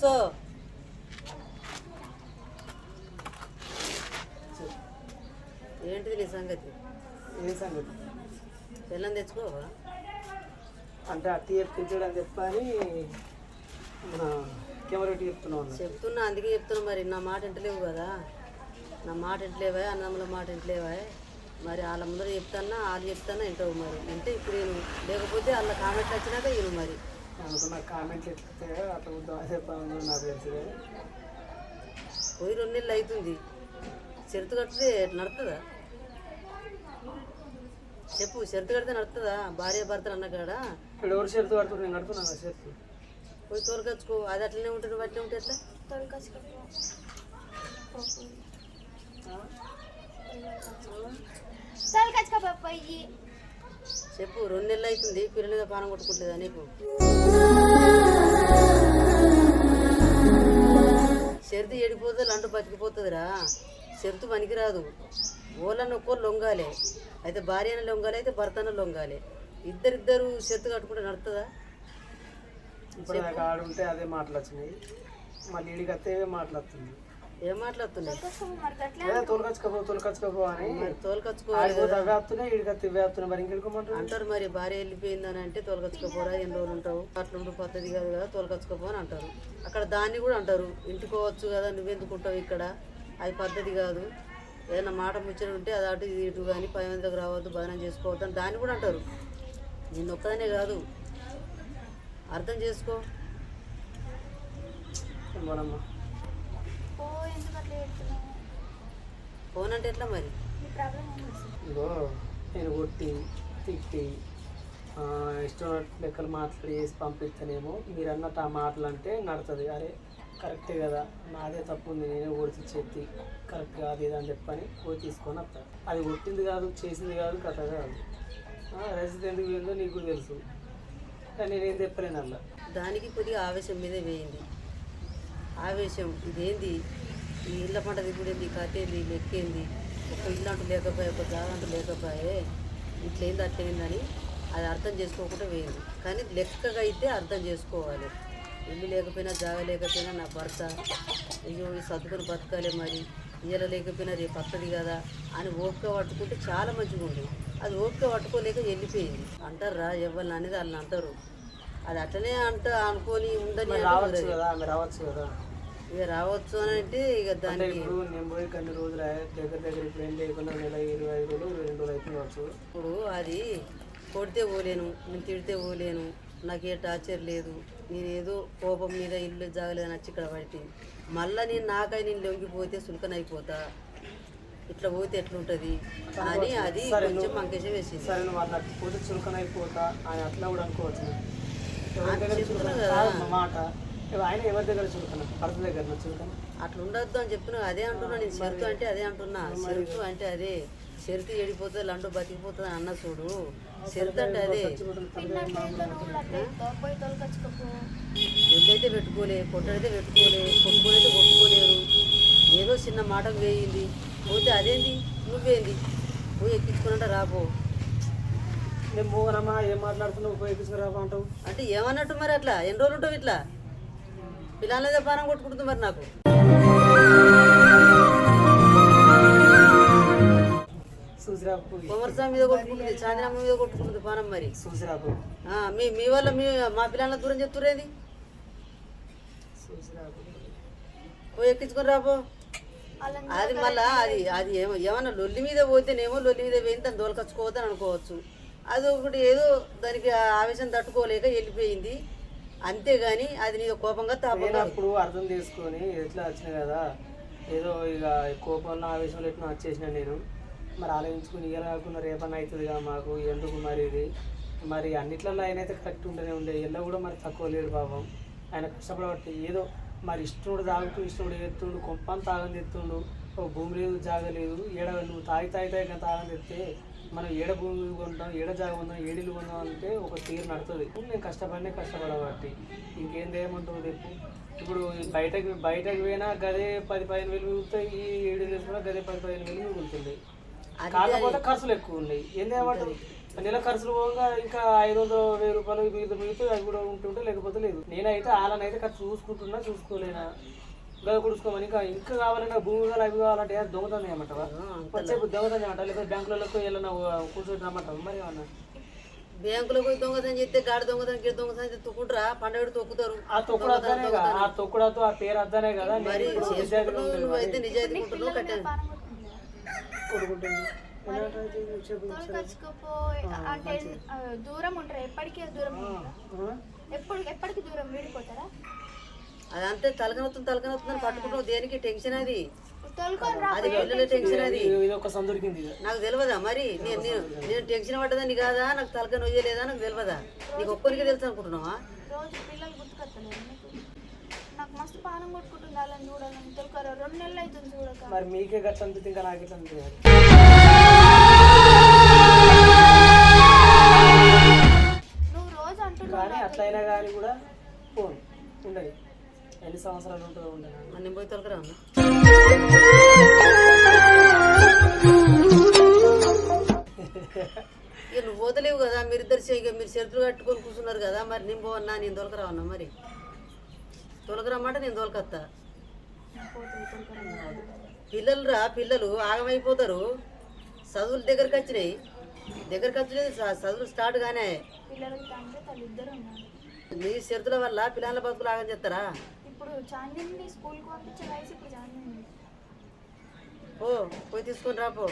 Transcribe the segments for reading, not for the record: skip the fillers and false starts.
So ఏంటిది నీ సంగతి? ఏం సంగతి పిల్లని తెచ్చుకోవా? అంటే అట్టి చెప్పించాడు అని చెప్పని మన కెమెరా చెప్తున్నావు. చెప్తున్నా, అందుకే చెప్తున్నా. మరి నా మాట ఇంటలేవు కదా, నా మాట ఇంటలేవా, అన్నమ్మల మాట ఇంటలేవా? మరి వాళ్ళ ముందర చెప్తానా, వాళ్ళు చెప్తానా ఇంటవు. మరి అంటే ఇప్పుడు నేను లేకపోతే వాళ్ళ కామెంట్లు వచ్చినాక నేను మరి అనుకున్న కామెంట్లు ఎత్తితే అట్లా అదే పనులు నాకు తెలిసిందే. పోయి 2 నెలలు అవుతుంది. షరతు కడితే నడుతుందా చెప్పు? షరతు కడితే నడుతుందా? భార్య భర్తలు అన్న కాడ ఇప్పుడు ఎవరు షరతు కడుతున్నారు? నేను కడుతున్నాను షరతు. పోయి తోలుకొచ్చుకో. అది అట్లనే ఉంటుంది, బట్టి ఉంటే ఎట్లా? చెప్పు. 2 నెలలు అవుతుంది, పిల్లల మీద పానం కొట్టుకుంటుందా నీకు? షరతు ఎడిపోతుంది, లంటు బతికిపోతుందిరా. షరతు పనికిరాదు. ఓళ్ళని ఒక్కరు లొంగాలి. అయితే భార్య అని లొంగాలి, అయితే భర్త అని లొంగాలి. ఇద్దరు షరతు కట్టుకుంటే నడుతుందా? ఇప్పుడు నాకు ఆడుంటే అదే మాట్లాడుతున్నాయి, మళ్ళీ ఈడికి వస్తే మాట్లాడుతుంది. ఏం మాట్లాడుతున్నాయి? తోలుకొచ్చుకోపో అని తోలుకొచ్చుకోవాలి మరి ఇంకెళ్ళుకోమంటారు అంటారు. మరి భార్య వెళ్ళిపోయిందని అంటే తోలుకొచ్చుకోపోరా, ఎన్ని రోజులు ఉంటావు, అట్లుంటూ పద్ధతి కాదు కదా, తోలుకొచ్చుకోపో అని అంటారు. అక్కడ దాన్ని కూడా అంటారు, ఇంటికోవచ్చు కదా, నువ్వెందుకుంటావు ఇక్కడ, అది పద్ధతి కాదు. ఏదైనా మాట ముచ్చట ఉంటే అది అటు ఇది ఇటు కానీ 10 మందికి రావద్దు, భజనం చేసుకోవద్దు అని దాన్ని కూడా అంటారు. నిన్ను ఒక్కదనే కాదు, అర్థం చేసుకో. మనమ్మ ఫోన్ అంటే ఎట్లా మరి? ఇగో నేను కొట్టి తిట్టి ఇష్టం లెక్కలు మాట్లాడి చేసి పంపిస్తేనేమో మీరు అన్నట్టు ఆ మాటలు అంటే నడుతుంది. అరే కరెక్టే కదా, నాదే తప్పు ఉంది, నేనే ఓడిచి చెత్తి కరెక్ట్ కాదు ఇది అని చెప్పని పోయి తీసుకొని వస్తాను. అది కొట్టింది కాదు, చేసింది కాదు, కథ కాదు. రసీదు ఎందుకు పోయిందో నీకు తెలుసు, కానీ నేనేం చెప్పలేను అలా. దానికి కొద్దిగా ఆవేశం మీదే వేయింది. ఆవేశం ఇదేంది, ఈ ఇళ్ళ పంట దిగుడేంది, కథ ఏంది, లెక్కేంది, ఒక ఇల్లు అంటూ లేకపోయే, ఒక జాగా అంటూ లేకపోయే, ఇట్లేంది అట్లేందని అది అర్థం చేసుకోకుండా వేయింది. కానీ లెక్కగా అయితే అర్థం చేసుకోవాలి. ఇల్లు లేకపోయినా, జాగా లేకపోయినా నా భర్త, అయ్యో ఈ సర్దుకొని బతకాలి, మరి ఇయ్యాల లేకపోయినా రేపు వస్తుంది కదా అని ఓపిక పట్టుకుంటే చాలా మంచిగా ఉండేది. అది ఓపిక పట్టుకోలేక వెళ్ళిపోయింది. అంటారా ఎవరిని అనేది వాళ్ళని అంటారు. అది అట్లనే అనుకొని ఉండని రావచ్చు కదా, రావచ్చు కదా, ఇక రావచ్చు అని అంటే ఇక దానికి ఇప్పుడు నేను పోయి కొన్ని రోజులు దగ్గర ఇప్పుడు ఏం లేకుండా నెల 25 రోజులు 22 రోజులు అయితే కావచ్చు. ఇప్పుడు అది కొడితే పోలేను, నేను తిడితే పోలేను, నాకు ఏ టార్చర్ లేదు, నేను ఏదో కోపం మీద ఇల్లు జాగలేదని వచ్చి ఇక్కడ పడిపోయింది. మళ్ళీ నేను లొంగిపోతే సులకనైపోతా, ఇట్లా పోతే ఎట్లుంటుంది అని అది కొంచెం మంకేసం వేసింది. సరే నువ్వు అట్లా పోతే చులకనైపోతా అని అట్లా కూడా అనుకోవచ్చు మాట. ఆయన ఎవరి దగ్గర చులకన? భర్త దగ్గర చులకన అట్లా ఉండొద్దు అని చెప్తున్నా. అదే అంటున్నా నేను. షరతు అంటే అదే అంటున్నా. షరతు అంటే అదే. షరతు ఎడిపోతుంది, లంటూ బతికిపోతుంది అన్న చూడు. షరతు అంటే అదే. ఎల్లైతే పెట్టుకోలే, కొట్టడైతే పెట్టుకోలే, కొట్టుకోనైతే కొట్టుకోలేరు. ఏదో చిన్న మాటకు వేయింది పోతే అదేంది, నువ్వేంది పోయి ఎక్కించుకున్నట్ట రాపో. నేను పోనమ్మా, ఏం మాట్లాడుతున్నావు, పోయి ఎక్కించుకుని రాపో అంటావు అంటే ఏమన్నట్టు మరి? అట్లా ఎన్ని రోజులు ఉంటావు ఇట్లా? పిల్లలదే పానం కొట్టుకుంటుంది మరి నాకు. కుమరస్వామి మీద కొట్టుకుంటుంది, చాంద్రమ్మ మీద కొట్టుకుంటుంది పానం మరి. మీ వల్ల మా పిల్లల దూరం చెప్తురేది. పోయి ఎక్కించుకొని రాపో. అది మళ్ళా అది ఏమన్నా లొల్లి మీద పోతేనేమో లొల్లి మీద పోయింది, దాన్ని దోలకొచ్చుకోవద్దని అనుకోవచ్చు. అది ఒకటి ఏదో దానికి ఆవేశం తట్టుకోలేక వెళ్ళిపోయింది, అంతేగాని అది నీ కోపంగా తాపప్పుడు అర్థం చేసుకొని ఎట్లా వచ్చినా కదా, ఏదో ఇక కోపంలో ఆవేశంలో ఎట్లా వచ్చేసిన నేను. మరి ఆలోచించుకుని ఇయ్య కాకుండా రేపన్నా అవుతుంది కదా మాకు, ఎందుకు మరి ఇది మరి అన్నిట్లలో ఆయన అయితే కరెక్ట్ ఉంటూనే ఉండే. ఇలా కూడా మరి తక్కువ లేడు పాపం. ఆయన కష్టపడబట్టి ఏదో మరి ఇష్టముడు తాగుతూ ఇష్టముడు ఎత్తుండు, కొంపని తాగని తెస్తుండు, ఒక భూమి లేదు, జాగ లేదు. నువ్వు తాగి తాగని తెస్తే మనం ఏడ భూమి కొంటాం, ఏడ జాగ కొందాం, ఏడిల్లు కొందాం అంటే ఒక తీరు నడుతుంది. నేను కష్టపడబట్టి ఇంకేం చేయమంటావు చెప్పు. ఇప్పుడు బయటకు పోయినా గదే 10-15 వేలు మిగులుతాయి, ఈ 7 వేలు కూడా గదే 10-15 వేలు మిగులుతుంది. కాకపోతే ఖర్చులు ఎక్కువ ఉన్నాయి. ఏం చేయమంటారు? నెల ఖర్చులు పోగా ఇంకా 500 1000 రూపాయలు మిగిలితే అవి కూడా ఉంటుంటే లేకపోతే లేదు. నేనైతే వాళ్ళనైతే ఖర్చు చూసుకోలేనా గద కుడుచుకోమని ఇంకా ఇంకా కావాలన్నా భూమి కావాలి అవి కావాలంటే దొంగతనం చేయమంటావా? వచ్చేపు దొంగతనం చేయమంటావా? లేకపోతే బ్యాంకులలో వెళ్ళినా కూర్చొని రమ్మంటావా? మరి ఏమన్నా బ్యాంకులో పోయి దొంగతనం చేస్తే గాడి దొంగతనం గిడి దొంగతనం చేస్తే తొక్కుంటారా? పండుగ తొక్కుతారు. ఆ తొక్కుడు అద్దనే కదా, ఆ తొక్కుడతో ఆ పేరు అద్దనే కదా. మరి నువ్వైతే నిజాయితీ ఉంటున్నావు కట్టాను కొడుకుంటుంది అంటే దూరం ఉంటారా? ఎప్పటికీ దూరం ఉంటారా? ఎప్పటికి దూరం విడిపోతారా? అదంతే తలకనొస్తుందని పట్టుకుంటావు. దేనికి టెన్షన్ అది? తోలుకొని రా. అది పిల్లల టెన్షన్ అది. ఇది ఒక సందొరికింది నాకు తెలియదా మరి? నేను టెన్షన్ పడ్డదని కాదా? నాకు తలక నొయ్యలేదా? నాకు తెలియదా? నీకు ఒక్కరికి తెలుసు అనుకుంటున్నావా? రోజు పిల్లలు గుర్తుకొస్తలేదు నీకు? నాకు మస్తు పానం కొట్టుకుంటుంది వాళ్ళని చూడాలని. తొలకరా 2 నెలలు అవుతుంది చూడక. మరి మీకే గట్ల అనిపిస్తుంది ఇంకా నాకే అనిపించాలి. నువ్వు రోజు అంటున్నావు కానీ అట్లయినా కానీ కూడా ఫోన్ ఉండదు. ఎన్ని సంవత్సరాలు ఉంటుందో ఉండదు. నేను పోయి తొలకరా అన్న. ఇక నువ్వు పోతలేవు కదా, మీరు చేతులు కట్టుకొని కూర్చున్నారు కదా. మరి నేను పోవన్నా? నేను తొలకరా అన్నా? మరి తొలకరమ్మంటే నేను తోలకత్తా. పిల్లలు ఆగమైపోతారు. చదువులు దగ్గరికి వచ్చినాయి. చదువులు స్టార్ట్ గానే. పిల్లలకి తండ్రి తల్లి ఇద్దరు ఉన్నారు. నీ షరతుల వల్ల పిల్లల బతుకులు ఆగం చేస్తారా? ఇప్పుడు చాందిని స్కూల్కి పంపించే వయసు ఇప్పుడు చాందిని. పోయి తీసుకొని రాపో.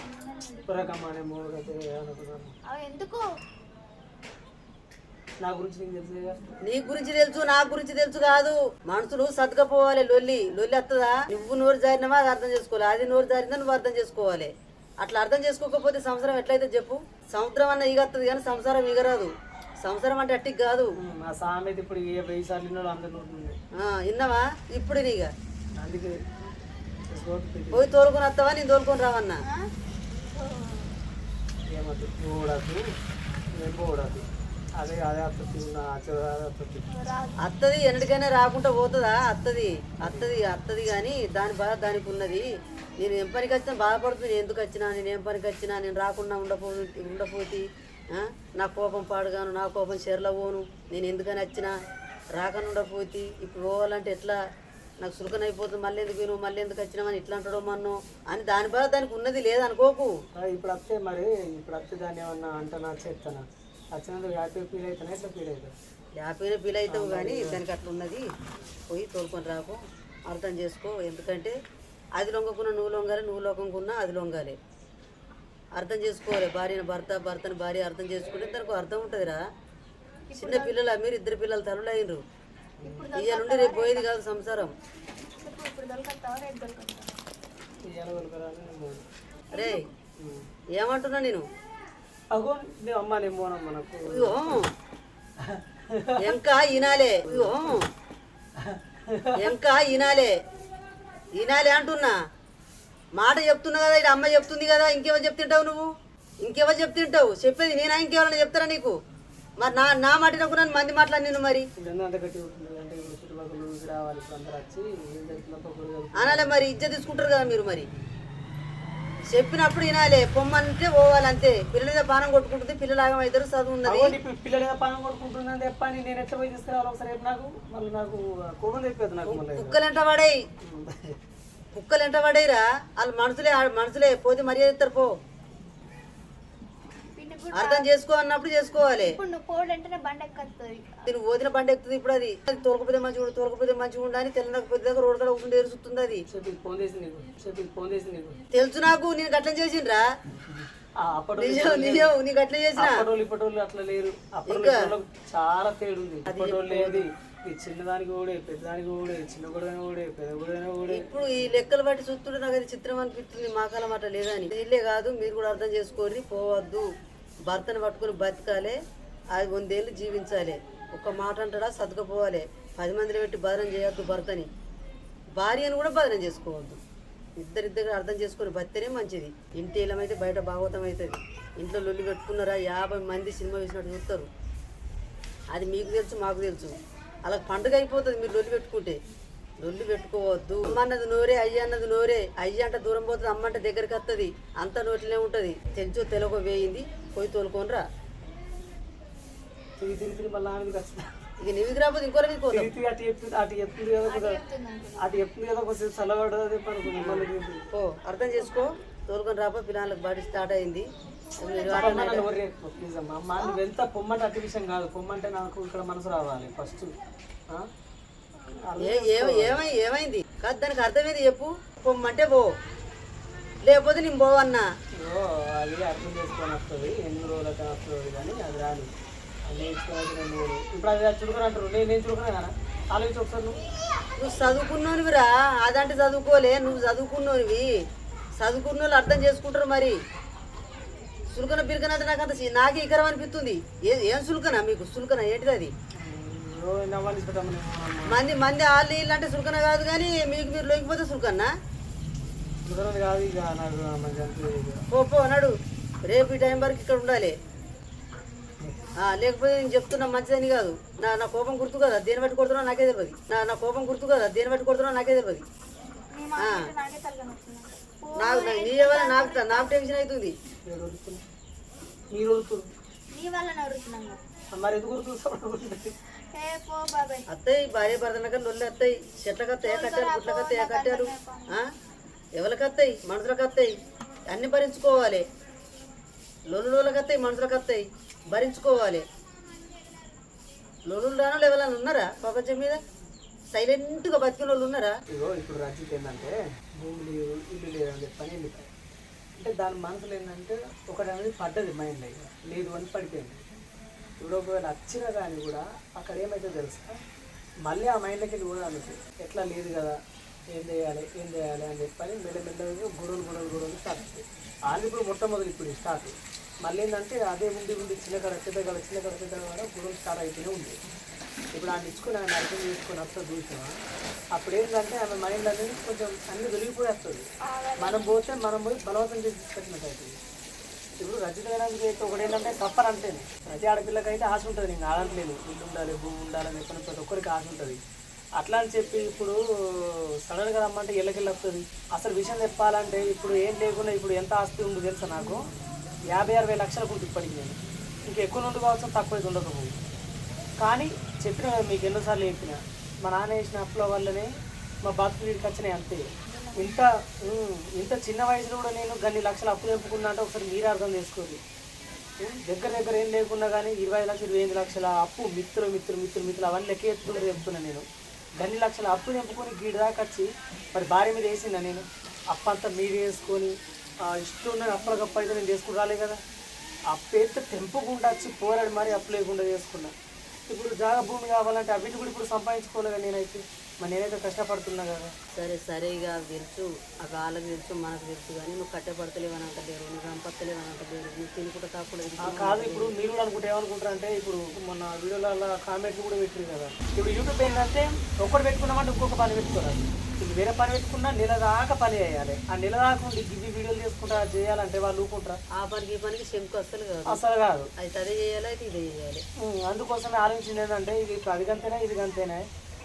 ఎందుకు? నా గురించి నీకు తెలుసు. నీ గురించి తెలుసు, నా గురించి తెలుసు కాదు. మనుషులు సతకపోవాలి. లొల్లి వస్తుందా? నువ్వు నోరు జారినవా అది అర్థం చేసుకోవాలి. అది నోరు జారిందా నువ్వు అర్థం చేసుకోవాలి. అట్లా అర్థం చేసుకోకపోతే సంసారం ఎట్లయితే చెప్పు? సముద్రం అన్న ఈగత్తది కానీ సంసారం ఈగరాదు. సంసారం అంటే అట్టికి కాదు. మా సామెత ఇప్పుడు ఏ 1000 సార్లు అందరూ విన్నావా? ఇప్పుడు నీగా అందుకే పోయి తోలుకొని వస్తావా? నేను తోలుకొని రావన్నా? ఏమద్దు పోవడద్దు, నేను పోవడద్దు. అదే అత్తది ఎన్నటికైనా రాకుండా పోతుందా? అత్తది కానీ దాని బాధ దానికి ఉన్నది. నేను ఏం పనికి వచ్చినా బాధపడుతుంది. నేను ఎందుకు వచ్చినా, నేను ఏం పనికి వచ్చినా, నేను రాకుండా ఉండపోతే నా కోపం పాడుగాను, నా కోపం చెరల పోను. నేను ఎందుకని వచ్చినా రాకుండా ఉండపోతే ఇప్పుడు పోవాలంటే ఎట్లా నాకు సులకనైపోతుంది. మళ్ళీ ఎందుకు వచ్చినామని ఇట్లా అంటాడో మన్ను అని దాని బాధ దానికి ఉన్నది లేదనుకోకు. ఇప్పుడు వస్తే దాన్ని ఏమన్నా అంటనా చేస్తానా? వచ్చినందుకు హ్యాపీ ఫీల్ అవుతానా? ఎట్లా ఫీల్ అవుతాను? హ్యాపీగా ఫీల్ అవుతావు కానీ దానికి అట్లా ఉన్నది. పోయి తోలుకొని రాకు, అర్థం చేసుకో. ఎందుకంటే అది లొంగకున్నా నువ్వు లొంగాలి, నువ్వు లోకంకున్నా అది లొంగాలి. అర్థం చేసుకోవాలి. భర్తని భార్య అర్థం చేసుకుంటే దానికి అర్థం ఉంటుందిరా. చిన్న పిల్లలు మీరు 2 పిల్లలు తల్లులు అయినరు. ఇయ్య నుండి రేపు పోయేది కాదు సంసారం. అరే ఏమంటున్నా నేను? అగో అమ్మ నేను పోనమ్మా. నాకు ఇంకా ఈనాలే అంటున్నా. మాట చెప్తున్నా కదా, ఇక్కడ అమ్మ చెప్తుంది కదా. ఇంకెవరు చెప్తుంటావు నువ్వు? ఇంకెవరు చెప్తుంటావు? చెప్పేది నేనా? ఇంకెవరైనా చెప్తారా నీకు? మరి నా మాట నాకు నన్ను మంది మాట్లాడి నేను మరి అనాలే. మరి ఇజ్జ తీసుకుంటారు కదా మీరు. మరి చెప్పినప్పుడు వినాలే. పొమ్మంటే పోవాలి అంతే. పిల్లల మీద పానం కొట్టుకుంటుంది, పిల్లలు ఆగమవుతారు. చదువు ఉన్నది. పిల్లల మీద పానం కొట్టుకుంటుందని చెప్పని నేను ఎట్లా పోయి తీసుకురావాలి ఒకసారి? నాకు కోపం తెప్పదు. నాకు కుక్కలు ఎంట పడేరా? వాళ్ళు మనుషులే పోతే మర్యాద ఇస్తారు. పో, అర్థం చేసుకో అన్నప్పుడు చేసుకోవాలి. నువ్వు పోతిన బండి ఎక్కుతుంది. ఇప్పుడు అది తోలకపోతే మంచిగా ఉండని తెల్లకపోతే దగ్గర రోడ్ కూడా కూర్చుంటే ఎరుస్తుంది. అది తెలుసు నాకు. నేను గట్ల చేసిండ్రా? నీకు అట్లా చేసిన అట్లా లేరు. చాలా తేడు ఉంది. చిన్నదానికి కూడా పెద్దదానికి కూడా, చిన్న గొడవైనా కూడా పెద్ద గొడవైనా కూడా. ఇప్పుడు ఈ లెక్కలు బట్టి చూస్తుంటే నాకు అది చిత్రం అనిపిస్తుంది. మా కాలం అట్లా లేదని. ఇల్లే కాదు, మీరు కూడా అర్థం చేసుకోరి. పోవద్దు. భర్తను పట్టుకుని బతకాలి. 100 ఏళ్ళు జీవించాలి. ఒక్క మాట అంటాడా సతకపోవాలి. 10 మందిని పెట్టి బదనం చేయొద్దు. భర్తని భార్యను కూడా బదనం చేసుకోవద్దు. ఇద్దరిద్దరు అర్థం చేసుకొని బతితేనే మంచిది. ఇంటి ఇళ్ళమైతే బయట భాగవతం అవుతుంది. ఇంట్లో లొల్లి పెట్టుకున్నారా 50 మంది సినిమా వేసినట్టు చూస్తారు. అది మీకు తెలుసు, మాకు తెలుసు. అలా పండుగ అయిపోతుంది మీరు లొల్లి పెట్టుకుంటే. లొల్లి పెట్టుకోవద్దు. అమ్మ అన్నది నోరే, అయ్య అన్నది నోరే. అయ్య అంటే దూరం పోతుంది, అమ్మ అంటే దగ్గరికి వస్తుంది. అంత నోట్లే ఉంటుంది. తెలుచో తెలకో వేయింది. పోయి తోలుకొని రా. తిరిగి మళ్ళీ ఆమె ఖచ్చితంగా ఇక నీకు రాకపోతే ఇంకోరి మీద పోతాం. తిరిగి అటు చెప్తుంది కదా కొంచెం అటు చెప్తుంది కదా కొంచెం చల్లబడ్డది అనుకున్నాం మళ్ళీ ఓ అర్థం చేసుకో. తోలుకొని రాపో, పిల్లలకు బాడీ స్టార్ట్ అయింది. మీరు అమ్మ నువ్వు ఎంత పొమ్మంటే అట్టి విషయం కాదు. పొమ్మంటే నాకు ఇక్కడ మనసు రావాలి ఫస్ట్. ఏమైంది కాదు, దానికి అర్థమేది చెప్పు. పొమ్మంటే పో, లేకపోతే నేను పోవన్నా. అది అర్థం చేసుకొని వస్తుంది. ఎన్ని రోజులకి వస్తుంది కానీ అది రాదు. అది నేర్చుకోవాలి 2 రోజులు. ఇప్పుడు అది చుడుకుని అంటారు. నేను చుడుకున్నా కదా, ఆలోచించి ఒకసారి నువ్వు చదువుకున్నోనివిరా. అదంటే చదువుకోలే, నువ్వు చదువుకున్నోనివి. చదువుకున్న వాళ్ళు అర్థం చేసుకుంటారు. మరి సుల్కన బిల్కన అంటే నాకు అంత నాకే ఇకరం అనిపిస్తుంది. ఏం సుల్కనా మీకు? సుల్కన ఏంటిది అది? మంది వాళ్ళు వీళ్ళు అంటే సుల్కన కాదు, కానీ మీకు మీరు లొంగిపోతే సుల్కన్నా. కాదు ఇక నాకు పో నడు. రేపు ఈ టైం వరకు ఇక్కడ ఉండాలి. లేకపోతే నేను చెప్తున్నా మంచిదని కాదు. నా కోపం గుర్తు కదా, దేని బట్టి కొడుతున్నా నాకే తెలియదు. నా కోపం గుర్తు కదా, దేని బట్టి కొడుతున్నా నాకే తెలియదు. నాకు టెన్షన్ అవుతుంది. అత్తయ్య భార్య భర్తనక లొల్లి అత్తయ్య. చెట్లకు అత్తయ్య కట్టారు, గుట్లకు అత్తయ్య కట్టారు. ఎవరికి అత్తయ్య? మనుషులకు అత్తయ్య. అన్ని భరించుకోవాలి. లొల్లులకు అత్తయ్య, మనుషులకు అత్తయ్య. భరించుకోవాలి. లొల్లు రానో ఎవరైనా ఉన్నారా ప్రపంచం మీద? సైలెంట్గా బతికిన వాళ్ళు ఉన్నారా? ఇగో ఇప్పుడు రజిత్ ఏంటంటే భూమి లేదు, ఇల్లు లేదని చెప్పని వెళ్ళిపోయి. అంటే దాని మనసులో ఏంటంటే ఒకటి అనేది పడ్డది మైండ్ అయ్యి లేదు అని పడిపోయింది. ఇప్పుడు ఒకవేళ వచ్చినా కానీ కూడా అక్కడ ఏమైతే తెలుసా, మళ్ళీ ఆ మైండ్లోకి వెళ్ళి కూడా అనుకుంది ఎట్లా లేదు కదా, ఏం చేయాలి అని చెప్పని మెల్లమెల్లగా గొడవలు స్టార్ట్ అవుతాయి. వాళ్ళు ఇప్పుడు మొట్టమొదటి ఇప్పుడు స్టార్ట్. మళ్ళీ ఏంటంటే అదే ఉండి చిన్న కడ గొడవలు స్టార్ట్ అయితేనే ఉంది. ఇప్పుడు ఆయన ఇచ్చుకుని ఆయన అర్థం చేసుకొని వస్తుంది చూసినా, అప్పుడు ఏంటంటే ఆమె మైండ్ అనేది కొంచెం అన్ని వెలిగిపోయి వస్తుంది. మనం పోతే మనం పోయి బలవంతం చేసి తీసుకొచ్చినట్టు అవుతుంది. ఇప్పుడు రజిత అయితే ఒకటి ఏంటంటే తప్పని అంటేనే ప్రతి ఆడపిల్లకైతే ఆశ ఉంటుంది. నేను ఆడట్లేదు, ఇల్లు ఉండాలి, భూమి ఉండాలని చెప్పిన ప్రతి ఒక్కరికి ఆశ ఉంటుంది. అట్లా అని చెప్పి ఇప్పుడు సడన్గా రమ్మంటే ఇళ్ళకెళ్ళి వస్తుంది. అసలు విషయం చెప్పాలంటే ఇప్పుడు ఏం లేకుండా ఇప్పుడు ఎంత ఆస్తి ఉందో తెలుసా నాకు? 50-60 లక్షలకు ఉంటుంది ఇప్పటికి. నేను ఇంకా ఎక్కువ నుండి కావచ్చు, తక్కువ అయితే ఉండకపోదు. కానీ చెప్పిన మీకు ఎన్నోసార్లు చెప్పిన, మా నాన్న వేసిన అప్పుల వల్లనే మా బతుకు వీడికి వచ్చినాయి అంతే. ఇంత చిన్న వయసులో కూడా నేను గన్ని లక్షలు అప్పు తెంపుకున్నా అంటే ఒకసారి మీరు అర్థం చేసుకోండి. దగ్గర ఏం లేకుండా కానీ 20 లక్షలు 25 లక్షల అప్పు మిత్రులు అవన్నీ లెక్క ఎత్తుకుంటే చెప్తున్నా. నేను గన్ని లక్షల అప్పు తెంపుకొని గీడి దాకా వచ్చి మరి భార్య మీద వేసిందా? నేను అప్పు అంతా మీరు వేసుకొని ఇష్టం ఉన్నది అప్పటికప్పు అయితే నేను చేసుకుని రాలే కదా. అప్పు అయితే తెంపుకుండా వచ్చి పోరాడి మరి అప్పు లేకుండా చేసుకున్నా. ఇప్పుడు జాగా భూమి కావాలంటే అవిటి కూడా ఇప్పుడు సంపాదించుకోలేదు నేనైతే. మరి నేనైతే కష్టపడుతున్నా కదా. సరే ఇక తెలుసు, ఆ వాళ్ళకి తెలుసు, మనకు తెలుసు. కానీ నువ్వు కట్టపడతలేవు అని అంటలేరు, నువ్వు సంపత్తలేవు అని అంటలేరు, నువ్వు తినుకుంటా కాకుండా కాదు. ఇప్పుడు మీరు కూడా అనుకుంటే ఏమనుకుంటారు అంటే, ఇప్పుడు మొన్న వీడియోలలో కామెంట్లు కూడా పెట్టారు కదా. ఇప్పుడు యూట్యూబ్ ఏంటంటే ఒకటి పెట్టుకున్నామంటే ఇంకొక పని పెట్టుకోరాదు. ఇప్పుడు వేరే పని పెట్టుకున్నా నెల దాకా పని చేయాలి. ఆ నెల దాకా ఉండి గివి వీడియోలు చేసుకుంటా చేయాలంటే వాళ్ళు ఊరుకుంటారా? ఆ పనికి శంకు అసలు కాదు. అయితే అదే చేయాలి, అయితే ఇదే చేయాలి. అందుకోసమే ఆలోచించింది ఏంటంటే ఇది ఇప్పుడు అది గంతేనా ఇది గంతేనా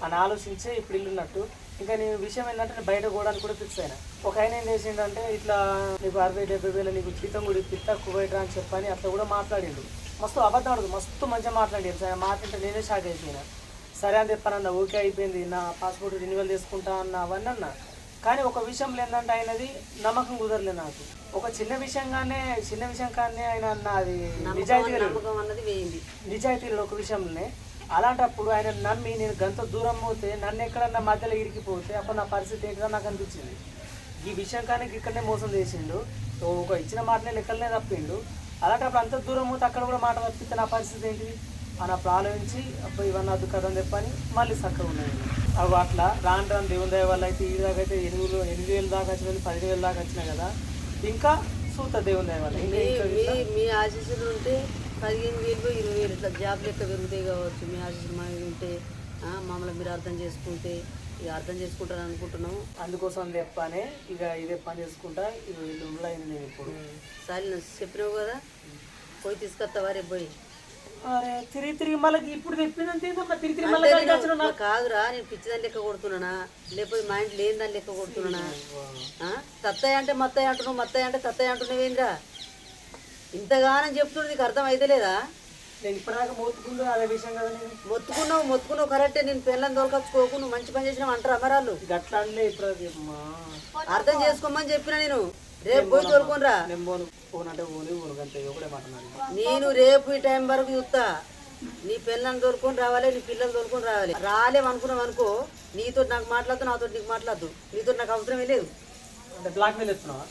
అని ఆలోచించే ఇప్పుడు ఇల్లున్నట్టు. ఇంకా నేను విషయం ఏంటంటే నేను బయట పోవడానికి కూడా ఫిక్స్ అయినా. ఒక ఆయన ఏం చేసిండంటే ఇట్లా నీకు 60-70 వేల నీకు జీతం కూడా ఇప్పిస్తా కువైట్ అని చెప్పని అట్లా కూడా మాట్లాడిండు. మస్తు అబద్ధం అడుగు, మస్తు మంచిగా మాట్లాడాడు. సరే మాట్లాడితే నేనే షాక్ అయిపోయినా. సరే అని చెప్పానన్న, ఓకే అయిపోయింది, నా పాస్పోర్ట్ రెన్యువల్ చేసుకుంటా అన్న అవన్నీ అన్న. కానీ ఒక విషయంలో ఏంటంటే ఆయనది నమ్మకం కుదరలేదు నాకు. ఒక చిన్న విషయం కానీ ఆయన అన్న అది నిజాయితీలో ఒక విషయంలోనే. అలాంటప్పుడు ఆయన నమ్మి నేను గంత దూరం పోతే నన్ను ఎక్కడన్నా మధ్యలో ఇరికిపోతే అప్పుడు నా పరిస్థితి ఏంటో నాకు అనిపించింది. ఈ విషయం కానీ ఇక్కడనే మోసం చేసిండు, ఒక ఇచ్చిన మాటనే లెక్కలనే తప్పిండు. అలాంటప్పుడు అంత దూరం పోతే అక్కడ కూడా మాట తప్పితే నా పరిస్థితి ఏంటిది అని అప్పుడు ఆలోచించి అప్పుడు ఇవన్నీ అద్దు కదా అని చెప్పని మళ్ళీ చక్కగా ఉన్నాయి. అవి అట్లా రాను దేవుని దయ వల్ల అయితే ఈ దాకా అయితే 8,000 దాకా వచ్చిన 10,000 దాకా వచ్చినాయి కదా. ఇంకా సూత దేవుని దయ వల్ల మీ ఆశీస్సులు ఉంటే 15,000 20,000 ఇట్లా జాబ్ లెక్క పెరుగుతాయి కావచ్చు. మీ ఆశీస్సులు మా ఉంటే మమ్మల్ని మీరు అర్థం చేసుకుంటే ఇక అర్థం చేసుకుంటారని అనుకుంటున్నాము. అందుకోసం చెప్పానే ఇక ఇదే పని చేసుకుంటా ఇక వీళ్ళు ఉండలేదు. నేను ఇప్పుడు సరే చెప్పినావు కదా, పోయి తీసుకొస్తావా రేపు పోయి? అరే తిరిగి మళ్ళీ ఇప్పుడు తెప్పిందంటే కాదురా, నేను పిచ్చిదాన్ని లెక్క కొడుతున్నానా లేకపోతే మా ఇంట్లో లేని దాన్ని లెక్క కొడుతున్నానా? తత్తయ్య అంటే మత్తయ్య అంటున్నావు, మత్తయ్య అంటే తత్తయ్య అంటున్నావేంద్రా? ఇంతగానని చెప్తుండే నీకు అర్థం అయితే లేదా? నేను ఇప్పటిదాకా మోతుకుందో అదే విషయం కదా నేను మొత్తుకున్నావు కరెక్టే. నేను పెళ్ళని దొరకచ్చుకోకు, నువ్వు మంచి పని చేసినావు అంటారు అమరాళ్ళు. గట్లా అనలే ఇప్పుడు అమ్మా. అర్థం చేసుకోమని చెప్పిన నేను. రేపు పోయి తోలుకోనరా. నేను పోనంటే పోను అంతే ఒకటే మాట నాది. నేను రేపు ఈ టైం వరకు చూస్తా. నీ పిల్లల్ని తోలుకొని రావాలి, నీ పిల్లలు తోలుకొని రావాలి. రాలేమనుకున్నావు అనుకో, నీతో నాకు మాట్లాడదు, నాతో నీకు మాట్లాడదు. నీతో నాకు అవసరమే లేదు. అంటే బ్లాక్ మెయిల్ ఇస్తున్నావా?